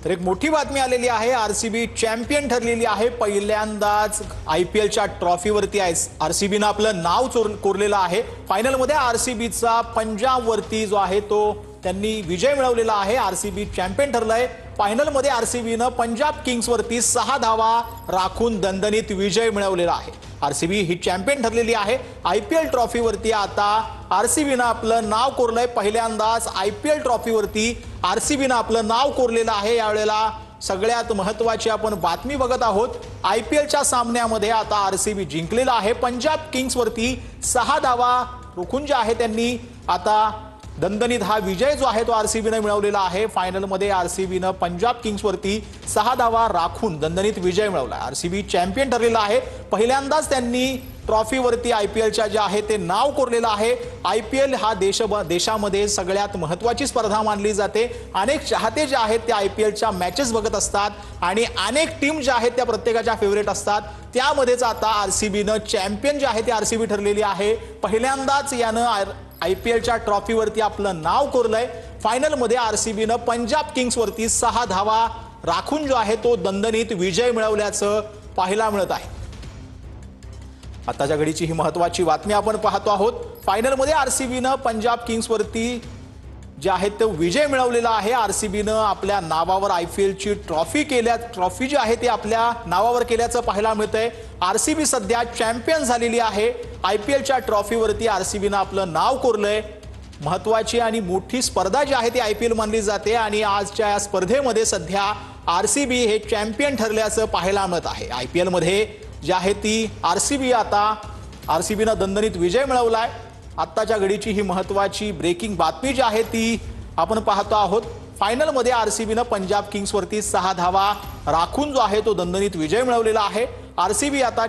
तर एक मोठी बातमी आलेली आहे। आरसीबी चॅम्पियन ठरलेली आहे। पहिल्यांदाच आयपीएलच्या ट्रॉफीवरती आरसीबीने आपलं नाव कोरलेलं आहे। फायनलमध्ये आरसीबीचा पंजाब वरती जो आहे तो त्यांनी विजय मिळवलेला आहे। आरसीबी चॅम्पियन ठरलंय। फायनलमध्ये आरसीबीने पंजाब किंग्स वरती 6 धावा राखून दणदणीत विजय मिळवलेला आहे। आरसीबी ही चॅम्पियन ठरलेली आहे। आयपीएल ट्रॉफीवरती आता आरसीबीने आपलं नाव कोरलंय। पहिल्यांदाच आयपीएल ट्रॉफीवरती आरसीबीने आपलं नाव कोरलेलं आहे। यावेळेला सगळ्यात महत्त्वाची आपण बातमी बघत आहोत। आयपीएलच्या सामन्यामध्ये आता आरसीबी जिंकलेला आहे। पंजाब किंग्स वरती 6 धावा रोखून जे आहे त्यांनी आता दणदणीत हा विजय जो आहे तो आरसीबीने मिळवलेला आहे। फायनलमध्ये आरसीबीने पंजाब किंग्स वरती 6 धावा राखून दणदणीत विजय मिळवला। आरसीबी चॅम्पियन ठरलेला आहे। पहिल्यांदाच त्यांनी ट्रॉफीवरती आयपीएलच्या जे आहे ते नाव कोरलेलं आहे। आयपीएल हा देशामध्ये सगळ्यात महत्त्वाची स्पर्धा मानली जाते। अनेक चाहते जे आहेत ते आयपीएलच्या मॅचेस बघत असतात आणि अनेक टीम ज्या आहेत त्या प्रत्येकाच्या फेवरेट असतात। त्यामध्येच आता आरसीबीने चॅम्पियन जे आहे ते आरसीबी ठरलेली आहे। पहिल्यांदाच यानं आयपीएलच्या ट्रॉफीवरती आपलं नाव कोरलंय। फायनलमध्ये आरसीबीने पंजाब किंग्स वरती 6 धावा राखून जो आहे तो दणदणीत विजय मिळवल्याचं पाहायला मिळत आहे। आताच्या घडीची ही महत्त्वाची बातमी आपण पाहतो आहोत। फायनलमध्ये आरसीबीने पंजाब किंग्स वरती जे आहे तो विजय मिळवलेला आहे। आरसीबीने आपल्या नावावर आयपीएलची ट्रॉफी जी आहे ती आपल्या नावावर केल्याचं पाहायला मिळतंय। आरसीबी सध्या चॅम्पियन झालेली आहे। आयपीएलच्या ट्रॉफीवरती आरसीबीने आपलं नाव कोरलंय। महत्त्वाची आणि मोठी स्पर्धा जी आहे ती आयपीएल मानली जाते आणि आजच्या या स्पर्धेमध्ये सध्या आरसीबी हे चॅम्पियन ठरल्याचं पाहायला मिळत आहे। आयपीएल मध्ये जी आहे ती आरसीबीने दणदणीत विजय मिळवलाय। आत्ताच्या घडीची ही महत्त्वाची ब्रेकिंग बातमी जी आहे ती आपण पाहतो आहोत। फायनलमध्ये आरसीबीने पंजाब किंग्स वरती 6 धावा राखून जो आहे तो दणदणीत विजय मिळवलेला आहे। आरसीबी आता